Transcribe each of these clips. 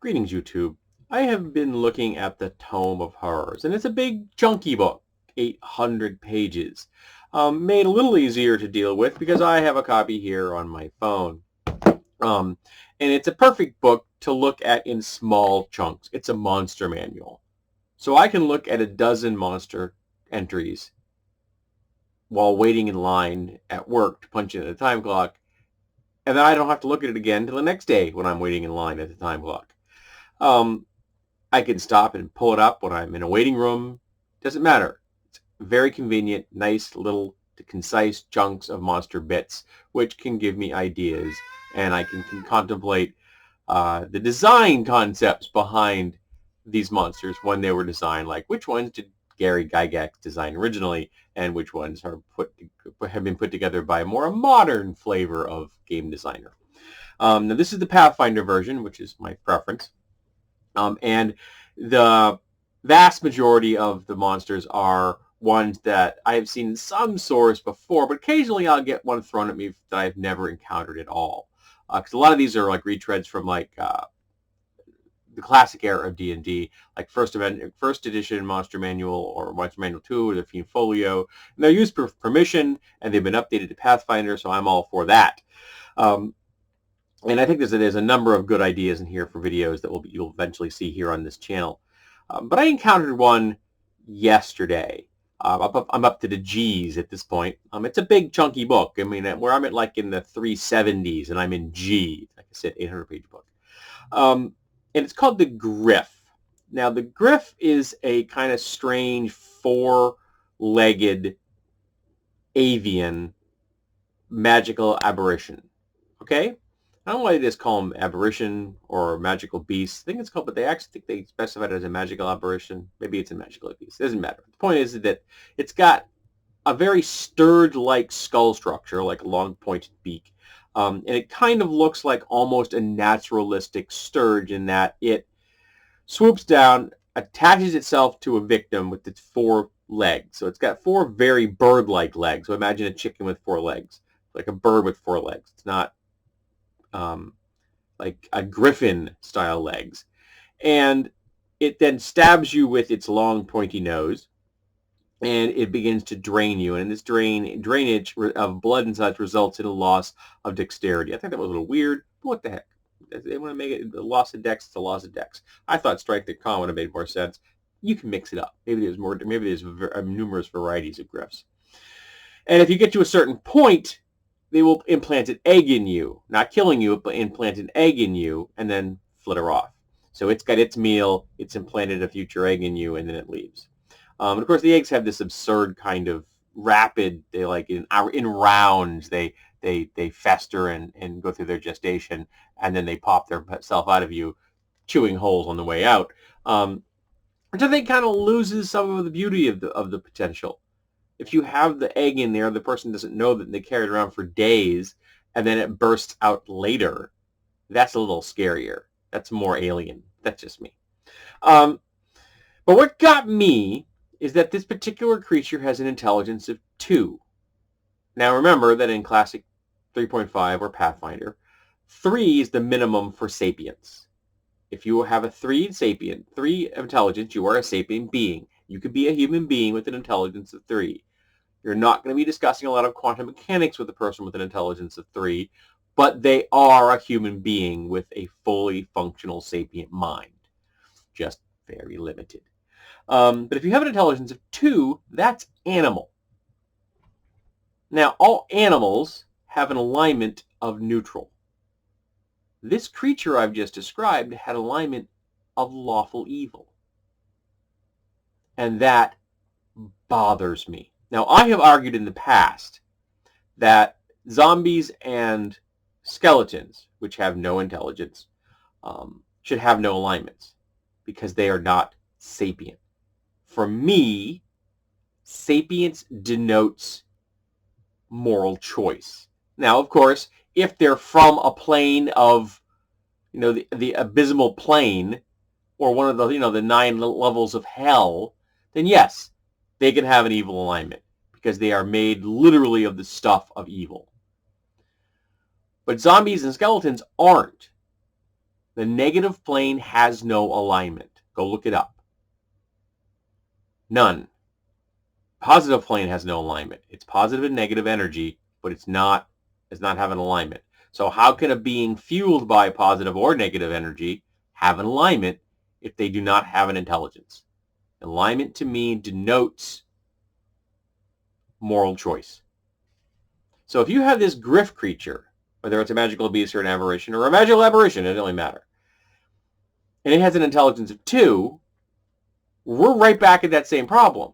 Greetings, YouTube. I have been looking at the Tome of Horrors, and it's a big, chunky book, 800 pages. Made a little easier to deal with because I have a copy here on my phone. And it's a perfect book to look at in small chunks. It's a monster manual. So I can look at a dozen monster entries while waiting in line at work to punch in at a time clock, and then I don't have to look at it again until the next day when I'm waiting in line at the time clock. I can stop and pull it up when I'm in a waiting room. Doesn't matter. It's very convenient, nice little concise chunks of monster bits, which can give me ideas, and I can contemplate the design concepts behind these monsters when they were designed, like which ones did Gary Gygax design originally, and which ones have been put together by a more modern flavor of game designer. Now this is the Pathfinder version, which is my preference. And the vast majority of the monsters are ones that I have seen in some source before, but occasionally I'll get one thrown at me that I've never encountered at all. Because a lot of these are like retreads from like the classic era of D&D, like first edition Monster Manual or Monster Manual 2 or the Fiend Folio. And they're used for permission, and they've been updated to Pathfinder, so I'm all for that. And I think there's a number of good ideas in here for videos that you'll eventually see here on this channel. But I encountered one yesterday. I'm up to the G's at this point. It's a big chunky book. I mean, where I'm at like in the 370s and I'm in G. Like I said, 800-page book. And it's called The Griff. Now, the Griff is a kind of strange four-legged avian magical aberration. Okay? I don't know why they just call them aberration or magical beast. I think it's called, but they actually think they specify it as a magical aberration. Maybe it's a magical beast. It doesn't matter. The point is that it's got a very sturge-like skull structure, like a long pointed beak. And it kind of looks like almost a naturalistic sturge in that it swoops down, attaches itself to a victim with its four legs. So it's got four very bird-like legs. So imagine a chicken with four legs, like a bird with four legs. It's not like a griffin style legs, and it then stabs you with its long pointy nose, and it begins to drain you, and this drainage of blood and such results in a loss of dexterity. I think that was a little weird, but what the heck, they want to make it a loss of dex. It's a loss of dex. I thought strength and con would have made more sense. You can mix it up. Maybe there's numerous varieties of griffs, and if you get to a certain point, they will implant an egg in you, not killing you, but implant an egg in you and then flitter off. So it's got its meal, it's implanted a future egg in you, and then it leaves. And of course, the eggs have this absurd kind of rapid, they like in rounds, they fester and go through their gestation, and then they pop themselves out of you, chewing holes on the way out. Which I think kind of loses some of the beauty of the potential. If you have the egg in there, the person doesn't know that they carry it around for days, and then it bursts out later. That's a little scarier. That's more alien. That's just me. But what got me is that this particular creature has an intelligence of 2. Now remember that in Classic 3.5 or Pathfinder, 3 is the minimum for sapience. If you have a 3 intelligence, you are a sapient being. You could be a human being with an intelligence of 3. You're not going to be discussing a lot of quantum mechanics with a person with an intelligence of 3, but they are a human being with a fully functional sapient mind. Just very limited. But if you have an intelligence of 2, that's animal. Now, all animals have an alignment of neutral. This creature I've just described had alignment of lawful evil. And that bothers me. Now, I have argued in the past that zombies and skeletons, which have no intelligence, should have no alignments because they are not sapient. For me, sapience denotes moral choice. Now, of course, if they're from a plane of, the abysmal plane, or one of the, the 9 levels of hell, then yes, they can have an evil alignment because they are made literally of the stuff of evil. But zombies and skeletons aren't. The negative plane has no alignment. Go look it up. None. Positive plane has no alignment. It's positive and negative energy, but it's not having alignment. So how can a being fueled by positive or negative energy have an alignment if they do not have an intelligence? Alignment to me denotes moral choice. So if you have this griff creature, whether it's a magical beast or an aberration or a magical aberration, it doesn't really matter, and it has an intelligence of 2, we're right back at that same problem.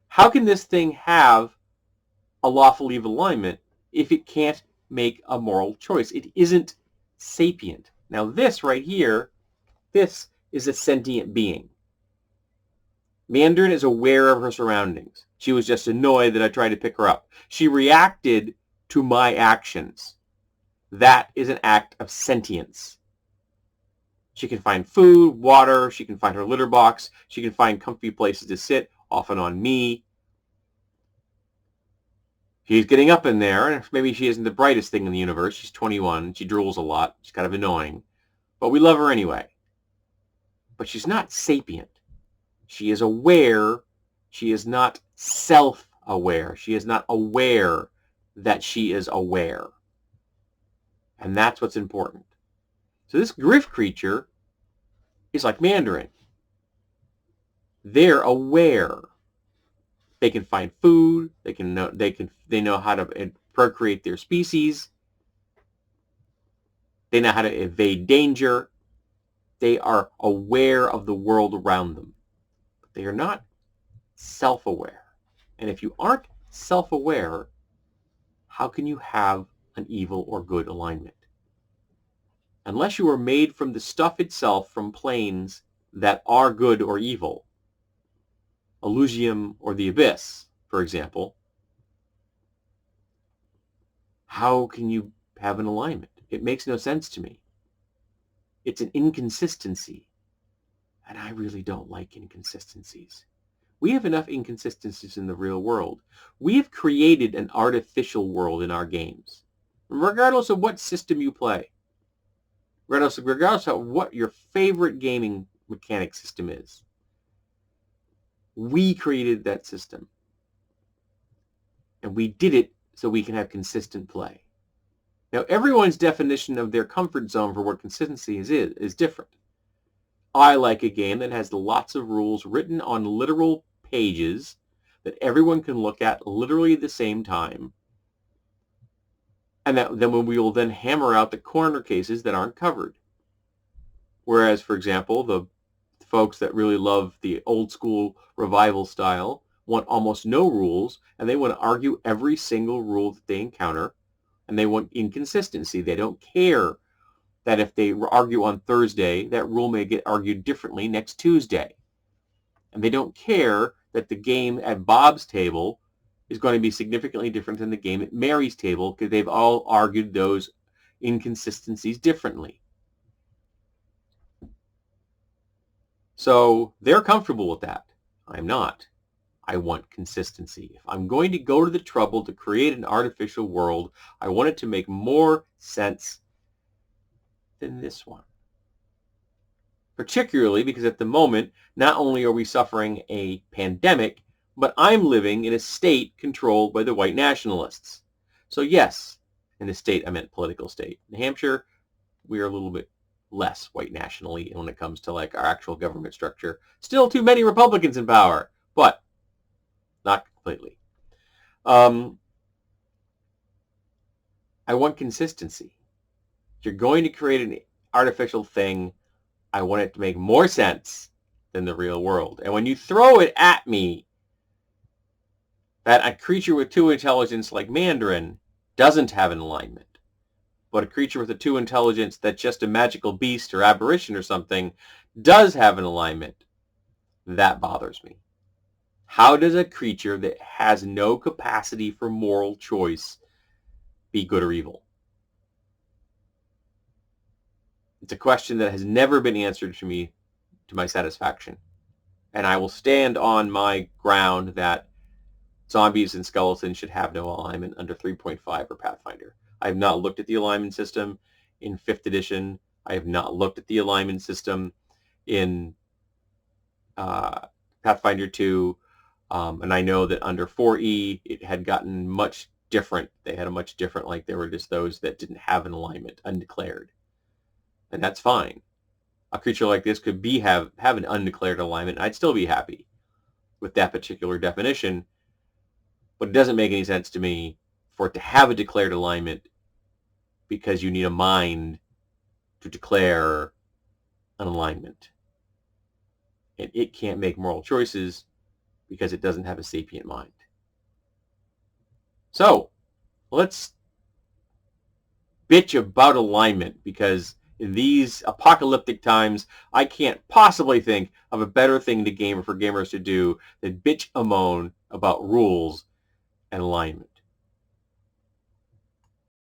How can this thing have a lawful evil alignment if it can't make a moral choice? It isn't sapient. Now this right here, this is a sentient being. Mandarin is aware of her surroundings. She was just annoyed that I tried to pick her up. She reacted to my actions. That is an act of sentience. She can find food, water, she can find her litter box, she can find comfy places to sit, often on me. She's getting up in there, and maybe she isn't the brightest thing in the universe. She's 21, she drools a lot, she's kind of annoying, but we love her anyway. But she's not sapient. She is aware. She is not self-aware. She is not aware that she is aware. And that's what's important. So this griff creature is like Mandarin. They're aware. They can find food. They know how to procreate their species. They know how to evade danger. They are aware of the world around them. But they are not self-aware. And if you aren't self-aware, how can you have an evil or good alignment? Unless you are made from the stuff itself, from planes that are good or evil, Elysium or the Abyss, for example, how can you have an alignment? It makes no sense to me. It's an inconsistency, and I really don't like inconsistencies. We have enough inconsistencies in the real world. We have created an artificial world in our games, regardless of what system you play. Regardless of what your favorite gaming mechanic system is. We created that system. And we did it so we can have consistent play. Now, everyone's definition of their comfort zone for what consistency is different. I like a game that has lots of rules written on literal pages that everyone can look at literally at the same time. And then we will then hammer out the corner cases that aren't covered. Whereas, for example, the folks that really love the old school revival style want almost no rules, and they want to argue every single rule that they encounter, and they want inconsistency. They don't care that if they argue on Thursday, that rule may get argued differently next Tuesday. And they don't care that the game at Bob's table is going to be significantly different than the game at Mary's table, because they've all argued those inconsistencies differently. So they're comfortable with that. I'm not. I want consistency. If I'm going to go to the trouble to create an artificial world, I want it to make more sense than this one. Particularly because at the moment, not only are we suffering a pandemic, but I'm living in a state controlled by the white nationalists. So yes, in the state, I meant political state. New Hampshire, we are a little bit less white nationally when it comes to like our actual government structure. Still too many Republicans in power, but not completely. I want consistency. If you're going to create an artificial thing, I want it to make more sense than the real world. And when you throw it at me that a creature with 2 intelligence like Mandarin doesn't have an alignment, but a creature with a 2 intelligence that's just a magical beast or aberration or something does have an alignment, that bothers me. How does a creature that has no capacity for moral choice be good or evil? It's a question that has never been answered to me to my satisfaction. And I will stand on my ground that zombies and skeletons should have no alignment under 3.5 or Pathfinder. I have not looked at the alignment system in 5th edition. I have not looked at the alignment system in Pathfinder 2, and I know that under 4E it had gotten much different. They had a much different, like there were just those that didn't have an alignment, undeclared. And that's fine. A creature like this could have an undeclared alignment, and I'd still be happy with that particular definition, but it doesn't make any sense to me for it to have a declared alignment because you need a mind to declare an alignment. And it can't make moral choices because it doesn't have a sapient mind. So, let's bitch about alignment, because in these apocalyptic times, I can't possibly think of a better thing for gamers to do than bitch and moan about rules and alignment.